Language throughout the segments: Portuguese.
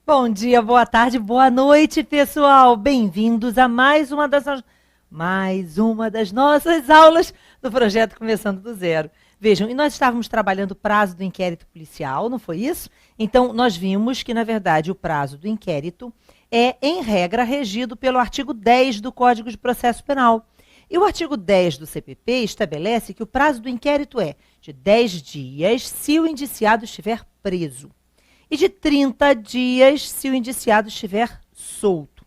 Bom dia, boa tarde, boa noite, pessoal. Bem-vindos a mais uma das nossas aulas do projeto Começando do Zero. Vejam, e nós estávamos trabalhando o prazo do inquérito policial, não foi isso? Então, nós vimos que, na verdade, o prazo do inquérito é, em regra, regido pelo artigo 10 do Código de Processo Penal. E o artigo 10 do CPP estabelece que o prazo do inquérito é de 10 dias se o indiciado estiver preso e de 30 dias se o indiciado estiver solto.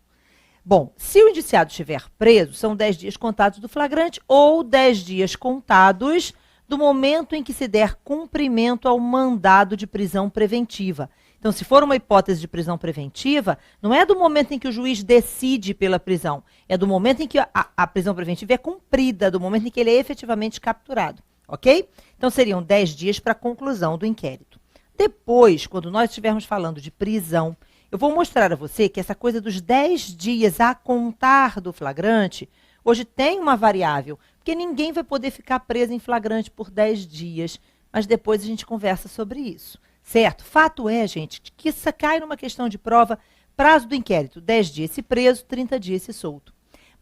Bom, se o indiciado estiver preso, são 10 dias contados do flagrante ou 10 dias contados do momento em que se der cumprimento ao mandado de prisão preventiva. Então, se for uma hipótese de prisão preventiva, não é do momento em que o juiz decide pela prisão, é do momento em que a prisão preventiva é cumprida, do momento em que ele é efetivamente capturado, ok? Então, seriam 10 dias para a conclusão do inquérito. Depois, quando nós estivermos falando de prisão, eu vou mostrar a você que essa coisa dos 10 dias a contar do flagrante, hoje tem uma variável, porque ninguém vai poder ficar preso em flagrante por 10 dias, mas depois a gente conversa sobre isso, certo? Fato é, gente, que isso cai numa questão de prova, prazo do inquérito, 10 dias se preso, 30 dias se solto.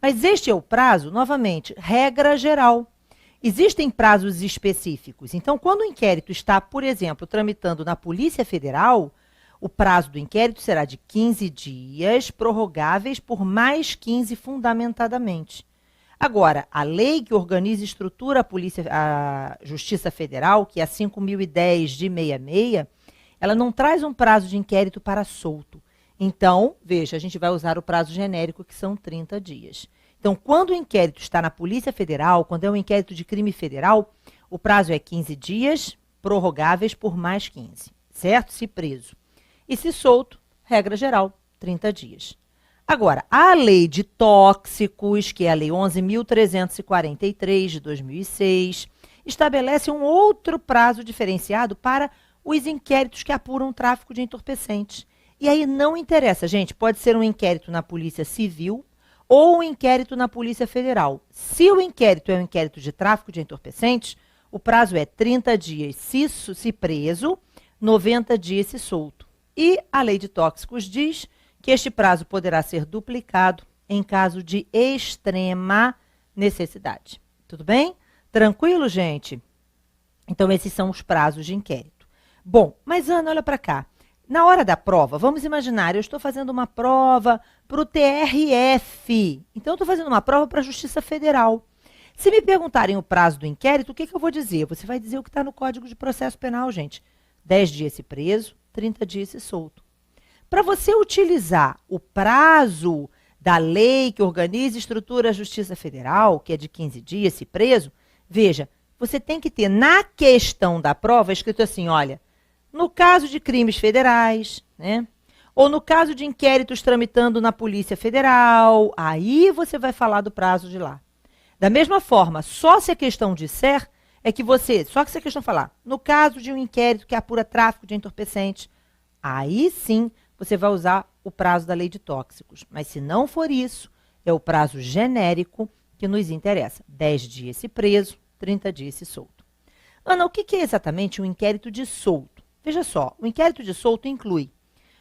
Mas este é o prazo, novamente, regra geral. Existem prazos específicos. Então, quando o inquérito está, por exemplo, tramitando na Polícia Federal, o prazo do inquérito será de 15 dias, prorrogáveis por mais 15 fundamentadamente. Agora, a lei que organiza e estrutura a Justiça Federal, que é a 5.010 de 66, ela não traz um prazo de inquérito para solto. Então, veja, a gente vai usar o prazo genérico, que são 30 dias. Então, quando o inquérito está na Polícia Federal, quando é um inquérito de crime federal, o prazo é 15 dias, prorrogáveis por mais 15, certo? Se preso. E se solto, regra geral, 30 dias. Agora, a lei de tóxicos, que é a lei 11.343 de 2006, estabelece um outro prazo diferenciado para os inquéritos que apuram tráfico de entorpecentes. E aí não interessa, gente, pode ser um inquérito na Polícia Civil, ou um inquérito na Polícia Federal. Se o inquérito é um inquérito de tráfico de entorpecentes, o prazo é 30 dias se preso, 90 dias se solto. E a lei de tóxicos diz que este prazo poderá ser duplicado em caso de extrema necessidade. Tudo bem? Tranquilo, gente? Então, esses são os prazos de inquérito. Bom, mas Ana, olha para cá. Na hora da prova, vamos imaginar, eu estou fazendo uma prova para o TRF. Então, eu estou fazendo uma prova para a Justiça Federal. Se me perguntarem o prazo do inquérito, o que eu vou dizer? Você vai dizer o que está no Código de Processo Penal, gente. 10 dias se preso, 30 dias se solto. Para você utilizar o prazo da lei que organiza e estrutura a Justiça Federal, que é de 15 dias se preso, veja, você tem que ter na questão da prova escrito assim, olha, no caso de crimes federais, né? Ou no caso de inquéritos tramitando na Polícia Federal, aí você vai falar do prazo de lá. Da mesma forma, só se a questão disser, só que se a questão falar, no caso de um inquérito que apura tráfico de entorpecentes, aí sim você vai usar o prazo da lei de tóxicos. Mas se não for isso, é o prazo genérico que nos interessa. 10 dias se preso, 30 dias se solto. Ana, o que é exatamente um inquérito de solto? Veja só, o inquérito de solto inclui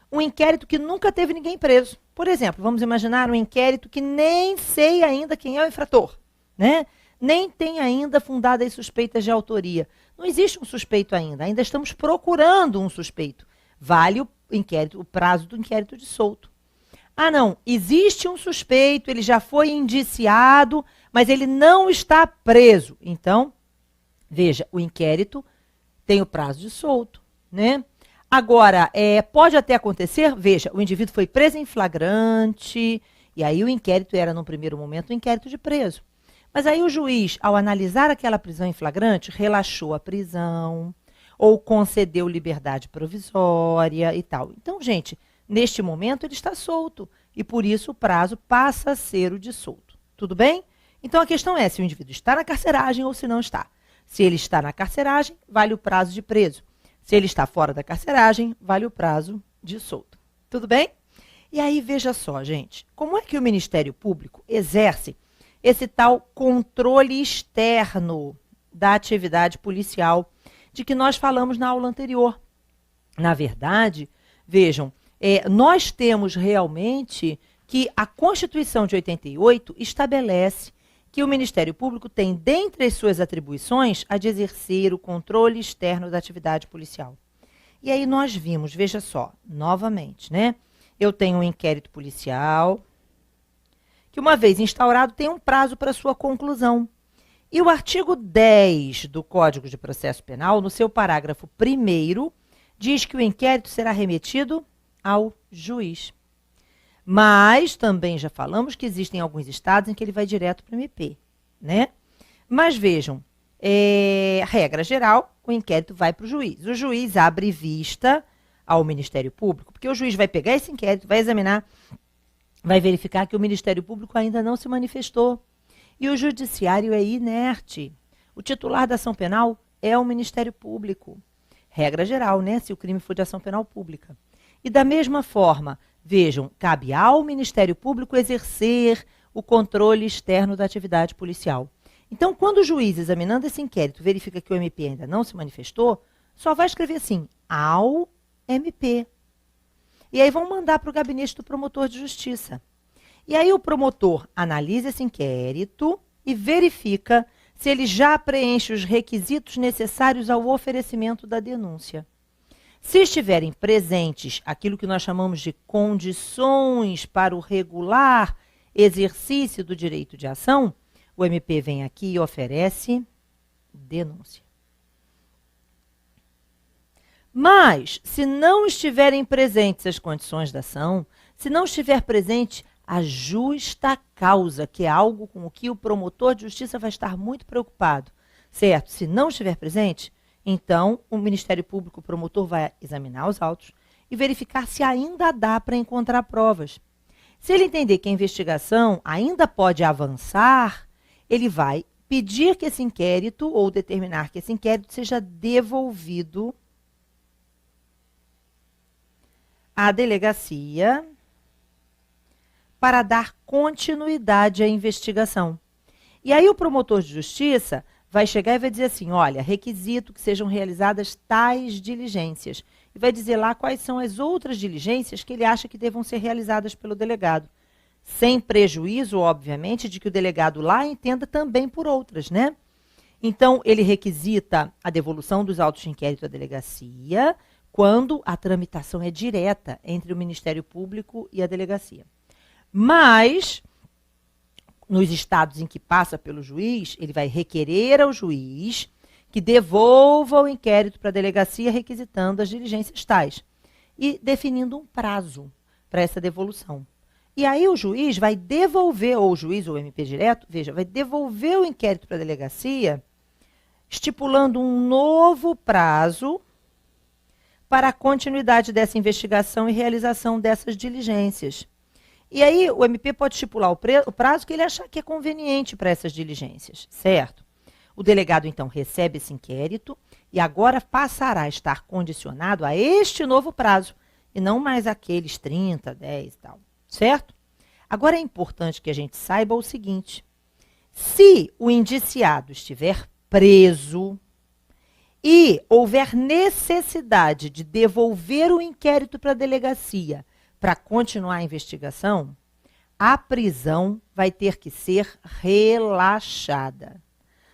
um inquérito que nunca teve ninguém preso. Por exemplo, vamos imaginar um inquérito que nem sei ainda quem é o infrator, né? Nem tem ainda fundadas suspeitas de autoria. Não existe um suspeito ainda estamos procurando um suspeito. Vale o prazo do inquérito de solto. Ah, não, existe um suspeito, ele já foi indiciado, mas ele não está preso. Então, veja, o inquérito tem o prazo de solto, né? Agora, pode até acontecer, veja, o indivíduo foi preso em flagrante, e aí o inquérito era, num primeiro momento, um inquérito de preso. Mas aí o juiz, ao analisar aquela prisão em flagrante, relaxou a prisão, ou concedeu liberdade provisória e tal. Então, gente, neste momento ele está solto, e por isso o prazo passa a ser o de solto. Tudo bem? Então, a questão é se o indivíduo está na carceragem ou se não está. Se ele está na carceragem, vale o prazo de preso. Se ele está fora da carceragem, vale o prazo de solto. Tudo bem? E aí, veja só, gente, como é que o Ministério Público exerce esse tal controle externo da atividade policial de que nós falamos na aula anterior? Na verdade, vejam, nós temos realmente que a Constituição de 88 estabelece que o Ministério Público tem, dentre as suas atribuições, a de exercer o controle externo da atividade policial. E aí nós vimos, veja só, novamente, né? Eu tenho um inquérito policial, que uma vez instaurado tem um prazo para sua conclusão. E o artigo 10 do Código de Processo Penal, no seu parágrafo 1º, diz que o inquérito será remetido ao juiz. Mas também já falamos que existem alguns estados em que ele vai direto para o MP, né? Mas vejam, regra geral, o inquérito vai para o juiz. O juiz abre vista ao Ministério Público, porque o juiz vai pegar esse inquérito, vai examinar, vai verificar que o Ministério Público ainda não se manifestou. E o judiciário é inerte. O titular da ação penal é o Ministério Público. Regra geral, né? Se o crime for de ação penal pública. E da mesma forma, vejam, cabe ao Ministério Público exercer o controle externo da atividade policial. Então, quando o juiz, examinando esse inquérito, verifica que o MP ainda não se manifestou, só vai escrever assim, ao MP. E aí vão mandar para o gabinete do promotor de justiça. E aí o promotor analisa esse inquérito e verifica se ele já preenche os requisitos necessários ao oferecimento da denúncia. Se estiverem presentes aquilo que nós chamamos de condições para o regular exercício do direito de ação, o MP vem aqui e oferece denúncia. Mas, se não estiverem presentes as condições da ação, se não estiver presente a justa causa, que é algo com o que o promotor de justiça vai estar muito preocupado, certo? Se não estiver presente, então o Ministério Público, o promotor, vai examinar os autos e verificar se ainda dá para encontrar provas. Se ele entender que a investigação ainda pode avançar, ele vai pedir que esse inquérito, ou determinar que esse inquérito seja devolvido à delegacia para dar continuidade à investigação. E aí o promotor de justiça vai chegar e vai dizer assim, olha, requisito que sejam realizadas tais diligências. E vai dizer lá quais são as outras diligências que ele acha que devam ser realizadas pelo delegado. Sem prejuízo, obviamente, de que o delegado lá entenda também por outras, né? Então, ele requisita a devolução dos autos de inquérito à delegacia quando a tramitação é direta entre o Ministério Público e a delegacia. Mas, nos estados em que passa pelo juiz, ele vai requerer ao juiz que devolva o inquérito para a delegacia requisitando as diligências tais e definindo um prazo para essa devolução. E aí o juiz vai devolver, ou o juiz ou o MP direto, veja, vai devolver o inquérito para a delegacia estipulando um novo prazo para a continuidade dessa investigação e realização dessas diligências. E aí o MP pode estipular o prazo que ele achar que é conveniente para essas diligências, certo? O delegado, então, recebe esse inquérito e agora passará a estar condicionado a este novo prazo, e não mais aqueles 30, 10 e tal, certo? Agora é importante que a gente saiba o seguinte, se o indiciado estiver preso e houver necessidade de devolver o inquérito para a delegacia para continuar a investigação, a prisão vai ter que ser relaxada.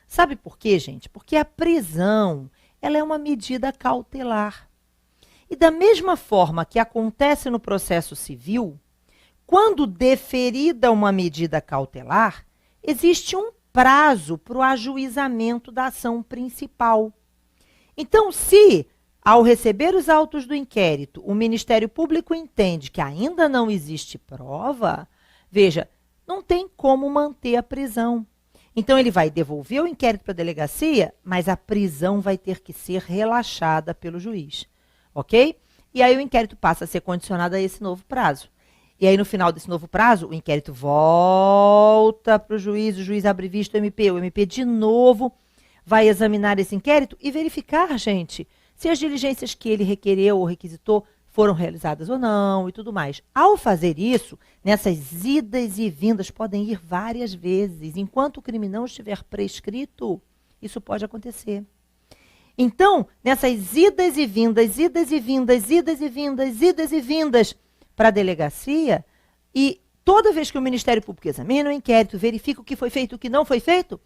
Sabe por quê, gente? Porque a prisão, ela é uma medida cautelar. E da mesma forma que acontece no processo civil, quando deferida uma medida cautelar, existe um prazo para o ajuizamento da ação principal. Então, se ao receber os autos do inquérito, o Ministério Público entende que ainda não existe prova, veja, não tem como manter a prisão. Então, ele vai devolver o inquérito para a delegacia, mas a prisão vai ter que ser relaxada pelo juiz, ok? E aí o inquérito passa a ser condicionado a esse novo prazo. E aí, no final desse novo prazo, o inquérito volta para o juiz abre vista ao MP, o MP de novo vai examinar esse inquérito e verificar, gente, se as diligências que ele requereu ou requisitou foram realizadas ou não e tudo mais. Ao fazer isso, nessas idas e vindas podem ir várias vezes. Enquanto o crime não estiver prescrito, isso pode acontecer. Então, nessas idas e vindas, idas e vindas, idas e vindas, idas e vindas para a delegacia, e toda vez que o Ministério Público examina o inquérito, verifica o que foi feito e o que não foi feito,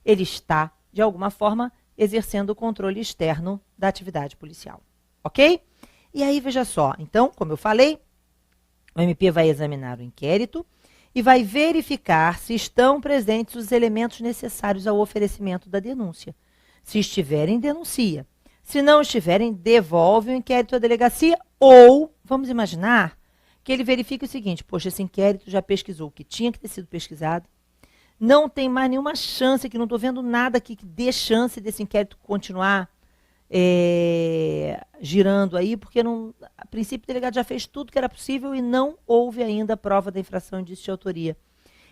ele está, de alguma forma, exercendo o controle externo da atividade policial. Ok? E aí, veja só. Então, como eu falei, o MP vai examinar o inquérito e vai verificar se estão presentes os elementos necessários ao oferecimento da denúncia. Se estiverem, denuncia. Se não estiverem, devolve o inquérito à delegacia ou, vamos imaginar, que ele verifique o seguinte: poxa, esse inquérito já pesquisou o que tinha que ter sido pesquisado, não tem mais nenhuma chance, que não estou vendo nada aqui que dê chance desse inquérito continuar girando aí, porque não, a princípio o delegado já fez tudo que era possível e não houve ainda a prova da infração indício de autoria.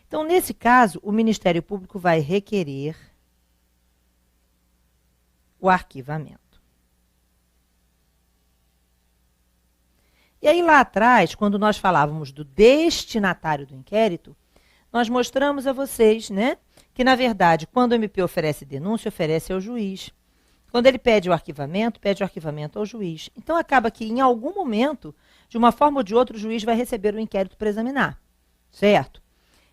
Então, nesse caso, o Ministério Público vai requerer o arquivamento. E aí lá atrás, quando nós falávamos do destinatário do inquérito, nós mostramos a vocês, né, que na verdade, quando o MP oferece denúncia, oferece ao juiz. Quando ele pede o arquivamento ao juiz. Então acaba que em algum momento, de uma forma ou de outra, o juiz vai receber o inquérito para examinar, certo?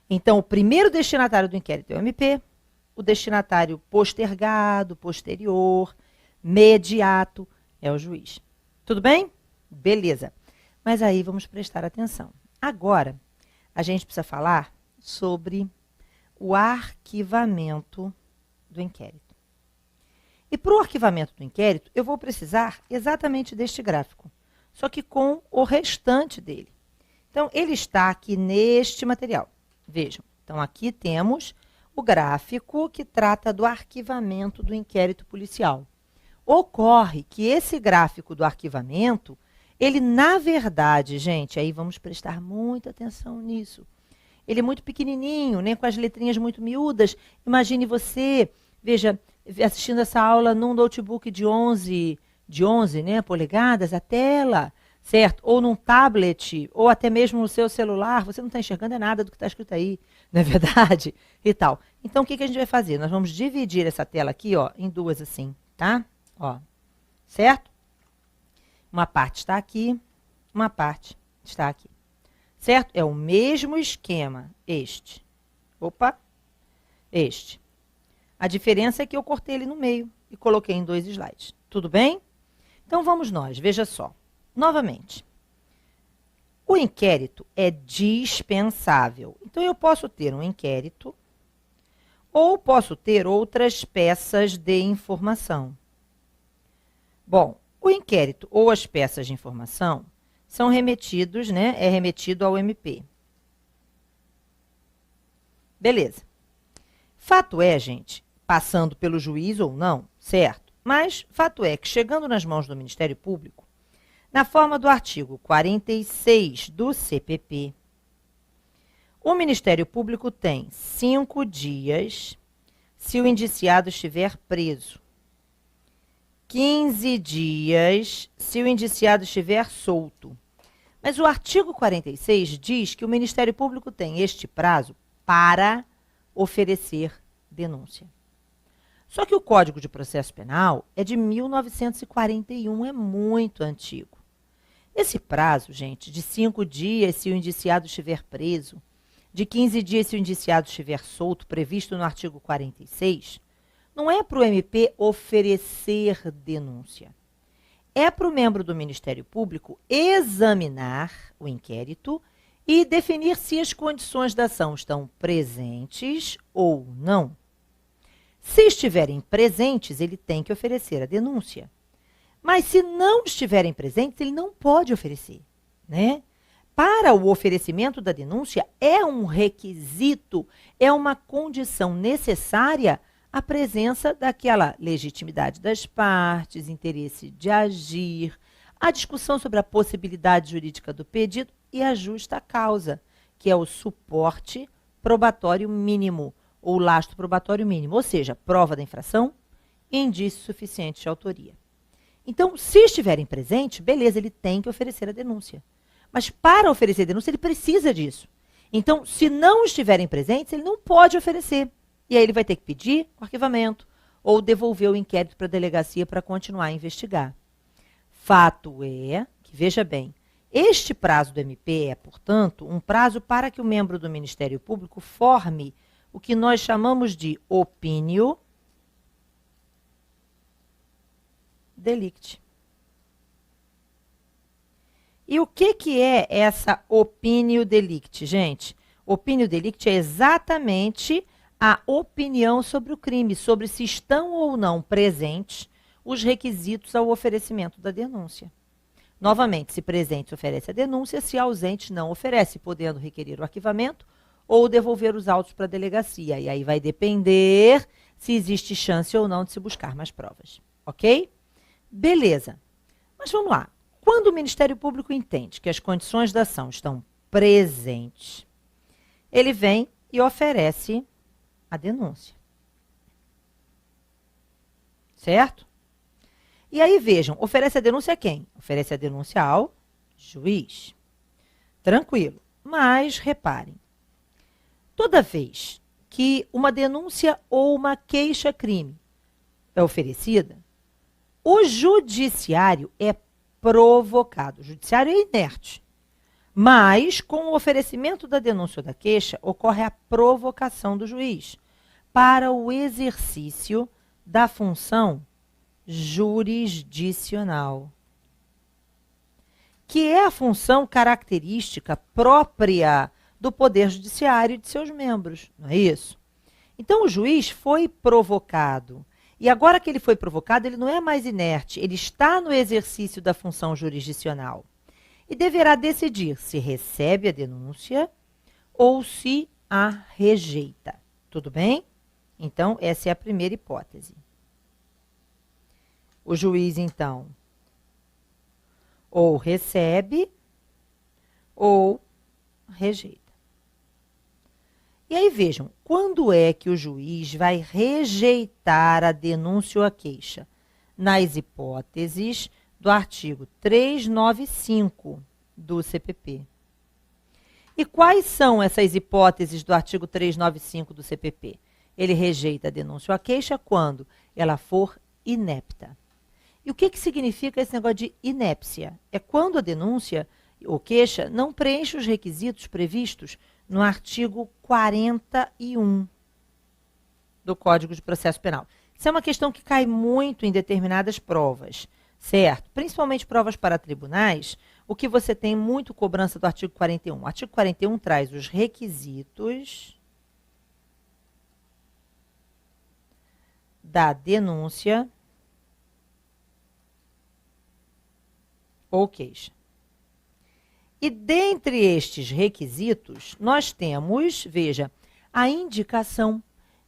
Então o primeiro destinatário do inquérito é o MP, o destinatário postergado, posterior, mediato, é o juiz. Tudo bem? Beleza. Mas aí vamos prestar atenção. Agora, a gente precisa falar sobre o arquivamento do inquérito. E para o arquivamento do inquérito, eu vou precisar exatamente deste gráfico, só que com o restante dele. Então, ele está aqui neste material. Vejam, então aqui temos o gráfico que trata do arquivamento do inquérito policial. Ocorre que esse gráfico do arquivamento, ele na verdade, gente, aí vamos prestar muita atenção nisso. Ele é muito pequenininho, né, com as letrinhas muito miúdas. Imagine você, veja, assistindo essa aula num notebook de 11 né, polegadas, a tela, certo? Ou num tablet, ou até mesmo no seu celular, você não está enxergando nada do que está escrito aí, não é verdade? E tal. Então, o que a gente vai fazer? Nós vamos dividir essa tela aqui, ó, em duas assim, tá? Ó, certo? Uma parte está aqui, uma parte está aqui. Certo? É o mesmo esquema, este. Opa, este. A diferença é que eu cortei ele no meio e coloquei em 2 slides. Tudo bem? Então, vamos nós. Veja só. Novamente. O inquérito é dispensável. Então, eu posso ter um inquérito ou posso ter outras peças de informação. Bom, o inquérito ou as peças de informação são remetidos, né? É remetido ao MP. Beleza. Fato é, gente, passando pelo juiz ou não, certo? Mas fato é que, chegando nas mãos do Ministério Público, na forma do artigo 46 do CPP, o Ministério Público tem 5 dias se o indiciado estiver preso. 15 dias se o indiciado estiver solto. Mas o artigo 46 diz que o Ministério Público tem este prazo para oferecer denúncia. Só que o Código de Processo Penal é de 1941, é muito antigo. Esse prazo, gente, de 5 dias se o indiciado estiver preso, de 15 dias se o indiciado estiver solto, previsto no artigo 46, não é para o MP oferecer denúncia. É para o membro do Ministério Público examinar o inquérito e definir se as condições da ação estão presentes ou não. Se estiverem presentes, ele tem que oferecer a denúncia. Mas se não estiverem presentes, ele não pode oferecer, né? Para o oferecimento da denúncia, é um requisito, é uma condição necessária a presença daquela legitimidade das partes, interesse de agir, a discussão sobre a possibilidade jurídica do pedido e a justa causa, que é o suporte probatório mínimo, ou lastro probatório mínimo, ou seja, prova da infração e indício suficiente de autoria. Então, se estiverem presentes, beleza, ele tem que oferecer a denúncia. Mas para oferecer a denúncia, ele precisa disso. Então, se não estiverem presentes, ele não pode oferecer. E aí ele vai ter que pedir o arquivamento, ou devolver o inquérito para a delegacia para continuar a investigar. Fato é que, veja bem, este prazo do MP é, portanto, um prazo para que o membro do Ministério Público forme o que nós chamamos de opinio delicti. E o que é essa opinio delicti, gente? Opinio delicti é exatamente a opinião sobre o crime, sobre se estão ou não presentes os requisitos ao oferecimento da denúncia. Novamente, se presente oferece a denúncia, se ausente não oferece, podendo requerer o arquivamento ou devolver os autos para a delegacia. E aí vai depender se existe chance ou não de se buscar mais provas. Ok? Beleza. Mas vamos lá. Quando o Ministério Público entende que as condições da ação estão presentes, ele vem e oferece a denúncia. Certo? E aí, vejam, oferece a denúncia a quem? Oferece a denúncia ao juiz. Tranquilo. Mas, reparem, toda vez que uma denúncia ou uma queixa-crime é oferecida, o judiciário é provocado. O judiciário é inerte. Mas, com o oferecimento da denúncia ou da queixa, ocorre a provocação do juiz para o exercício da função jurisdicional, que é a função característica própria do Poder Judiciário e de seus membros, não é isso? Então, o juiz foi provocado. E agora que ele foi provocado, ele não é mais inerte, ele está no exercício da função jurisdicional. E deverá decidir se recebe a denúncia ou se a rejeita. Tudo bem? Então, essa é a primeira hipótese. O juiz, então, ou recebe ou rejeita. E aí, vejam, quando é que o juiz vai rejeitar a denúncia ou a queixa? Nas hipóteses do artigo 395 do CPP. E quais são essas hipóteses do artigo 395 do CPP? Ele rejeita a denúncia ou a queixa quando ela for inepta. E o que significa esse negócio de inépcia? É quando a denúncia ou queixa não preenche os requisitos previstos no artigo 41 do Código de Processo Penal. Isso é uma questão que cai muito em determinadas provas, certo? Principalmente provas para tribunais, o que você tem muito cobrança do artigo 41. O artigo 41 traz os requisitos da denúncia ou queixa. E dentre estes requisitos, nós temos, veja, a indicação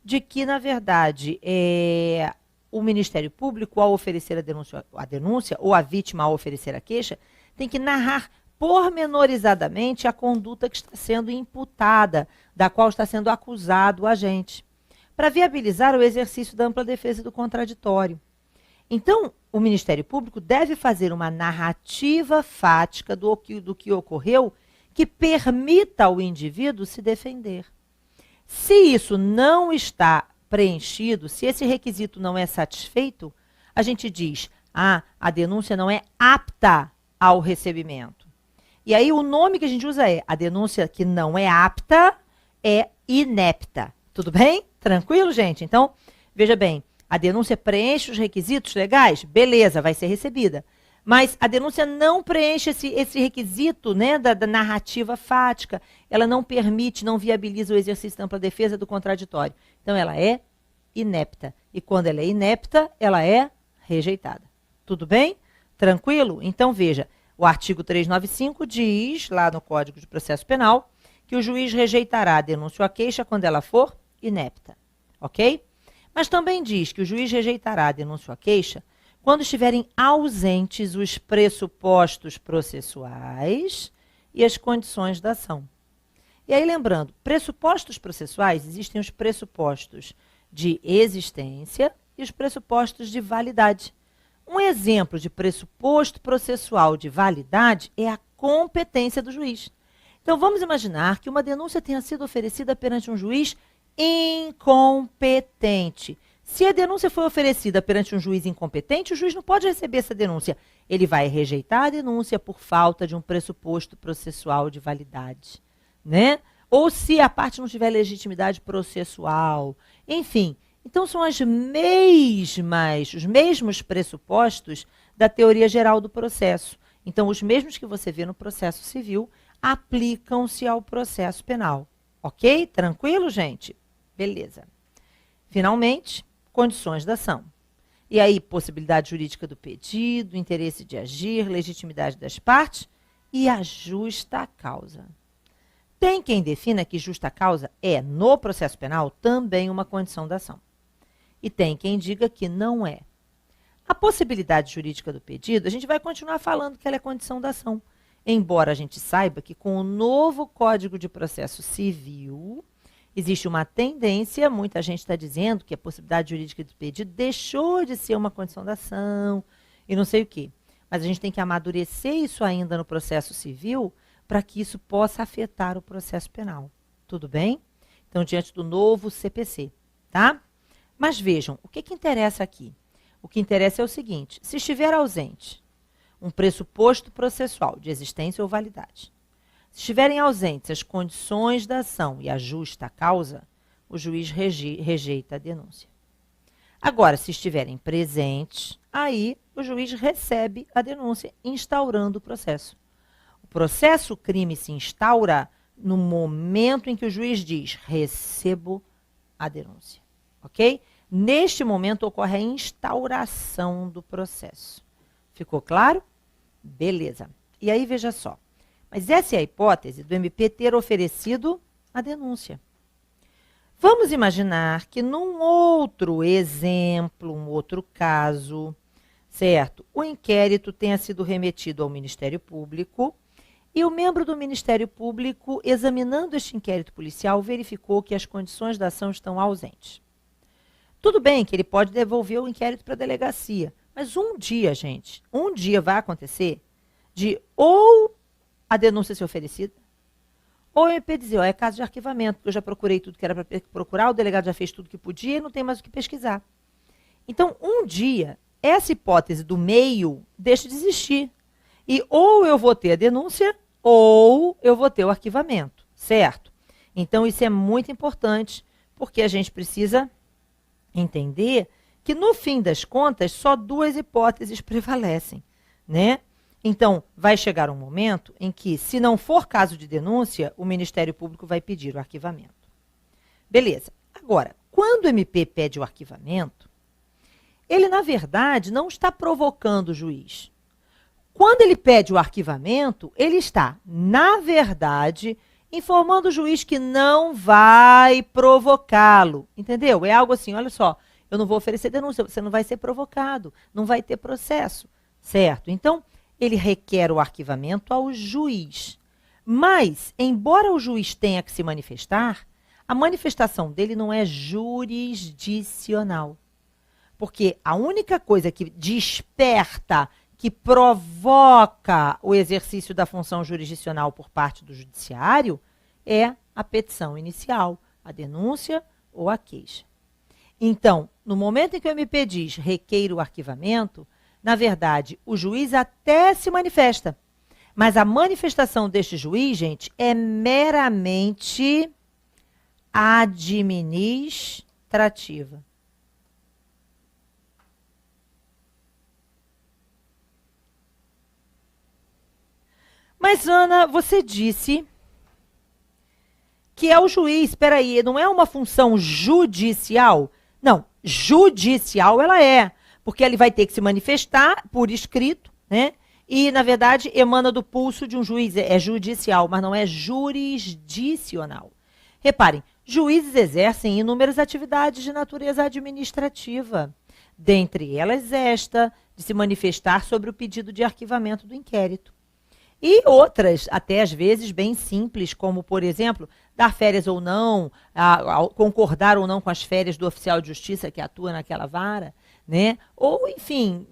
de que, na verdade, o Ministério Público, ao oferecer a denúncia ou a vítima ao oferecer a queixa, tem que narrar pormenorizadamente a conduta que está sendo imputada, da qual está sendo acusado o agente, para viabilizar o exercício da ampla defesa do contraditório. Então, o Ministério Público deve fazer uma narrativa fática do que ocorreu que permita ao indivíduo se defender. Se isso não está preenchido, se esse requisito não é satisfeito, a gente diz, a denúncia não é apta ao recebimento. E aí o nome que a gente usa é, a denúncia que não é apta é inepta. Tudo bem? Tranquilo, gente? Então, veja bem, a denúncia preenche os requisitos legais? Beleza, vai ser recebida. Mas a denúncia não preenche esse requisito, né, da narrativa fática. Ela não permite, não viabiliza o exercício da ampla defesa do contraditório. Então, ela é inepta. E quando ela é inepta, ela é rejeitada. Tudo bem? Tranquilo? Então, veja, o artigo 395 diz, lá no Código de Processo Penal, que o juiz rejeitará a denúncia ou a queixa quando ela for inepta. Ok? Mas também diz que o juiz rejeitará a denúncia ou a queixa quando estiverem ausentes os pressupostos processuais e as condições da ação. E aí, lembrando, pressupostos processuais, existem os pressupostos de existência e os pressupostos de validade. Um exemplo de pressuposto processual de validade é a competência do juiz. Então, vamos imaginar que uma denúncia tenha sido oferecida perante um juiz incompetente, Se a denúncia foi oferecida perante um juiz incompetente, o juiz não pode receber essa denúncia. Ele vai rejeitar a denúncia por falta de um pressuposto processual de validade, né? Ou se a parte não tiver legitimidade processual. Enfim, então são os mesmos pressupostos da teoria geral do processo. Então, os mesmos que você vê no processo civil aplicam-se ao processo penal. Ok? Tranquilo, gente? Beleza. Finalmente, condições da ação. E aí, possibilidade jurídica do pedido, interesse de agir, legitimidade das partes e a justa causa. Tem quem defina que justa causa é, no processo penal, também uma condição da ação. E tem quem diga que não é. A possibilidade jurídica do pedido, a gente vai continuar falando que ela é condição da ação. Embora a gente saiba que com o novo Código de Processo Civil, existe uma tendência, muita gente está dizendo que a possibilidade jurídica do pedido deixou de ser uma condição da ação e não sei o quê. Mas a gente tem que amadurecer isso ainda no processo civil para que isso possa afetar o processo penal. Tudo bem? Então, diante do novo CPC, tá? Mas vejam, o que interessa aqui? O que interessa é o seguinte, se estiver ausente um pressuposto processual de existência ou validade, se estiverem ausentes as condições da ação e a justa causa, o juiz rejeita a denúncia. Agora, se estiverem presentes, aí o juiz recebe a denúncia, instaurando o processo. O processo crime se instaura no momento em que o juiz diz, recebo a denúncia. Ok? Neste momento ocorre a instauração do processo. Ficou claro? Beleza. E aí, veja só. Mas essa é a hipótese do MP ter oferecido a denúncia. Vamos imaginar que num outro exemplo, um outro caso, certo? O inquérito tenha sido remetido ao Ministério Público e o membro do Ministério Público, examinando este inquérito policial, verificou que as condições da ação estão ausentes. Tudo bem que ele pode devolver o inquérito para a delegacia, mas um dia, gente, um dia vai acontecer de ou a denúncia ser oferecida, ou o MP dizer, é caso de arquivamento, porque eu já procurei tudo que era para procurar, o delegado já fez tudo que podia e não tem mais o que pesquisar. Então, um dia, essa hipótese do meio deixa de existir. E ou eu vou ter a denúncia, ou eu vou ter o arquivamento, certo? Então, isso é muito importante, porque a gente precisa entender que, no fim das contas, só duas hipóteses prevalecem, né? Então, vai chegar um momento em que, se não for caso de denúncia, o Ministério Público vai pedir o arquivamento. Beleza. Agora, quando o MP pede o arquivamento, ele, na verdade, não está provocando o juiz. Quando ele pede o arquivamento, ele está, na verdade, informando o juiz que não vai provocá-lo. Entendeu? É algo assim, olha só, eu não vou oferecer denúncia, você não vai ser provocado, não vai ter processo, certo? Então, ele requer o arquivamento ao juiz. Mas, embora o juiz tenha que se manifestar, a manifestação dele não é jurisdicional. Porque a única coisa que desperta, que provoca o exercício da função jurisdicional por parte do judiciário é a petição inicial, a denúncia ou a queixa. Então, no momento em que o MP diz requeiro o arquivamento, na verdade, o juiz até se manifesta. Mas a manifestação deste juiz, gente, é meramente administrativa. Mas, Ana, você disse que é o juiz, espera aí, não é uma função judicial? Não, judicial ela é, porque ele vai ter que se manifestar por escrito, né? E, na verdade, emana do pulso de um juiz, é judicial, mas não é jurisdicional. Reparem, juízes exercem inúmeras atividades de natureza administrativa, dentre elas esta, de se manifestar sobre o pedido de arquivamento do inquérito. E outras, até às vezes, bem simples, como, por exemplo, dar férias ou não, concordar ou não com as férias do oficial de justiça que atua naquela vara, né? Ou, enfim,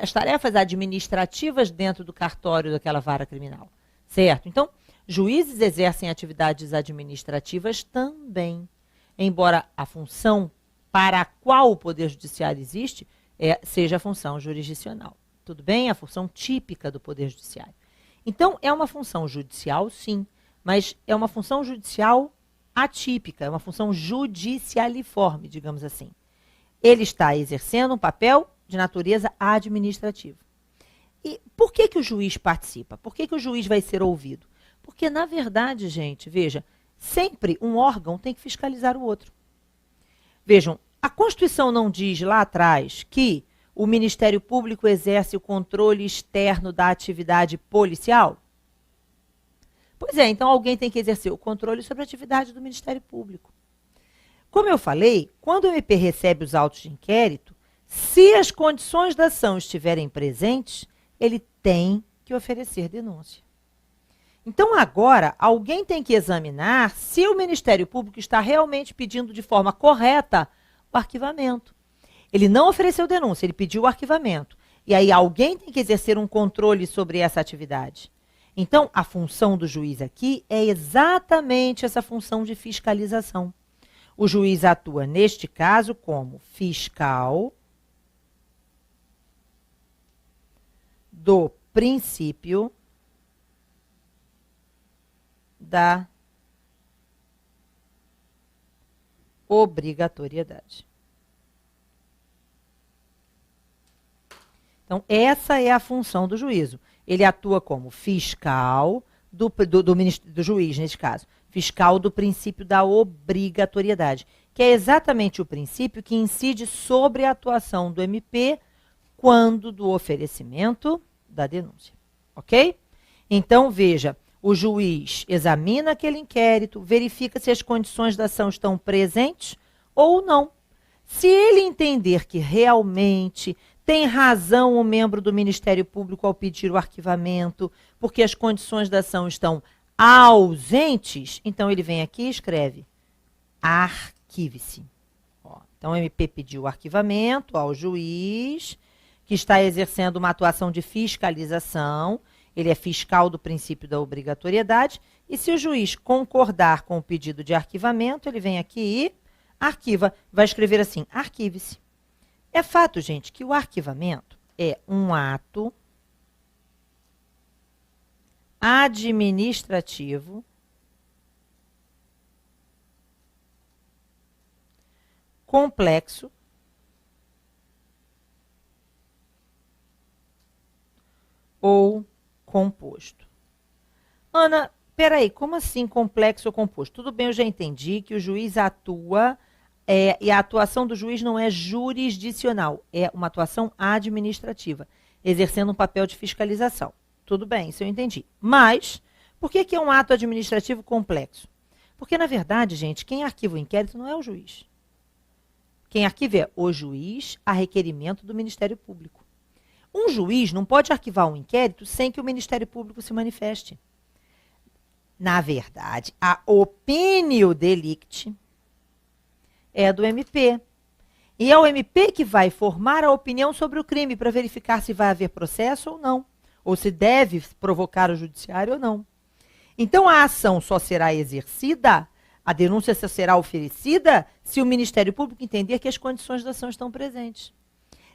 as tarefas administrativas dentro do cartório daquela vara criminal, certo? Então, juízes exercem atividades administrativas também, embora a função para a qual o Poder Judiciário existe seja a função jurisdicional. Tudo bem? A função típica do Poder Judiciário. Então, é uma função judicial, sim, mas é uma função judicial atípica, é uma função judicialiforme, digamos assim. Ele está exercendo um papel de natureza administrativa. E por que o juiz participa? Por que o juiz vai ser ouvido? Porque, na verdade, gente, veja, sempre um órgão tem que fiscalizar o outro. Vejam, a Constituição não diz lá atrás que o Ministério Público exerce o controle externo da atividade policial? Pois é, então alguém tem que exercer o controle sobre a atividade do Ministério Público. Como eu falei, quando o MP recebe os autos de inquérito, se as condições da ação estiverem presentes, ele tem que oferecer denúncia. Então, agora, alguém tem que examinar se o Ministério Público está realmente pedindo de forma correta o arquivamento. Ele não ofereceu denúncia, ele pediu o arquivamento. E aí alguém tem que exercer um controle sobre essa atividade. Então, a função do juiz aqui é exatamente essa função de fiscalização. O juiz atua, neste caso, como fiscal do princípio da obrigatoriedade. Então, essa é a função do juízo. Ele atua como fiscal do juiz, nesse caso, fiscal do princípio da obrigatoriedade, que é exatamente o princípio que incide sobre a atuação do MP quando do oferecimento da denúncia. Ok? Então, veja, o juiz examina aquele inquérito, verifica se as condições da ação estão presentes ou não. Se ele entender que realmente tem razão o membro do Ministério Público ao pedir o arquivamento, porque as condições da ação estão ausentes, então ele vem aqui e escreve: arquive-se. Então o MP pediu o arquivamento ao juiz, que está exercendo uma atuação de fiscalização, ele é fiscal do princípio da obrigatoriedade, e se o juiz concordar com o pedido de arquivamento, ele vem aqui e arquiva, vai escrever assim: arquive-se. É fato, gente, que o arquivamento é um ato administrativo complexo ou composto. Ana, peraí, como assim complexo ou composto? Tudo bem, eu já entendi que o juiz atua, e a atuação do juiz não é jurisdicional, é uma atuação administrativa, exercendo um papel de fiscalização. Tudo bem, isso eu entendi. Mas, por que é um ato administrativo complexo? Porque, na verdade, gente, quem arquiva o inquérito não é o juiz. Quem arquiva é o juiz a requerimento do Ministério Público. Um juiz não pode arquivar um inquérito sem que o Ministério Público se manifeste. Na verdade, a opinio delicti é do MP. E é o MP que vai formar a opinião sobre o crime para verificar se vai haver processo ou não, ou se deve provocar o judiciário ou não. Então, a ação só será exercida, a denúncia só será oferecida se o Ministério Público entender que as condições da ação estão presentes.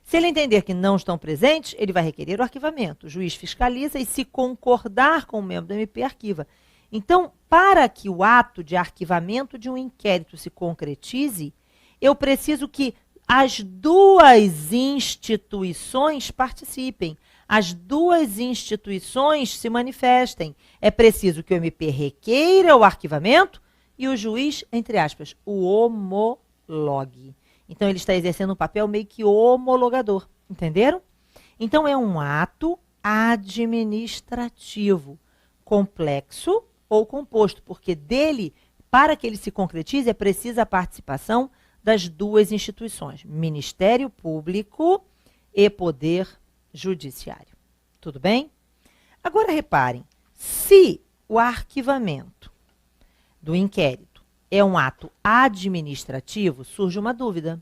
Se ele entender que não estão presentes, ele vai requerer o arquivamento. O juiz fiscaliza e, se concordar com o membro do MP, arquiva. Então, para que o ato de arquivamento de um inquérito se concretize, eu preciso que as duas instituições participem, as duas instituições se manifestem. É preciso que o MP requeira o arquivamento e o juiz, entre aspas, o homologue. Então, ele está exercendo um papel meio que homologador, entenderam? Então, é um ato administrativo, complexo ou composto, porque dele, para que ele se concretize, é precisa a participação das duas instituições, Ministério Público e Poder Judiciário. Tudo bem? Agora, reparem, se o arquivamento do inquérito é um ato administrativo, surge uma dúvida.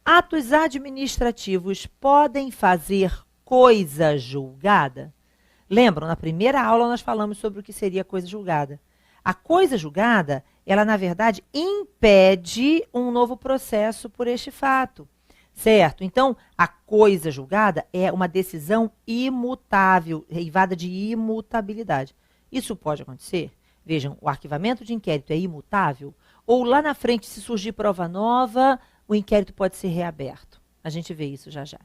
Atos administrativos podem fazer coisa julgada? Lembram, na primeira aula nós falamos sobre o que seria coisa julgada. A coisa julgada ela, na verdade, impede um novo processo por este fato. Certo? Então, a coisa julgada é uma decisão imutável, derivada de imutabilidade. Isso pode acontecer? Vejam, o arquivamento de inquérito é imutável? Ou lá na frente, se surgir prova nova, o inquérito pode ser reaberto? A gente vê isso já já.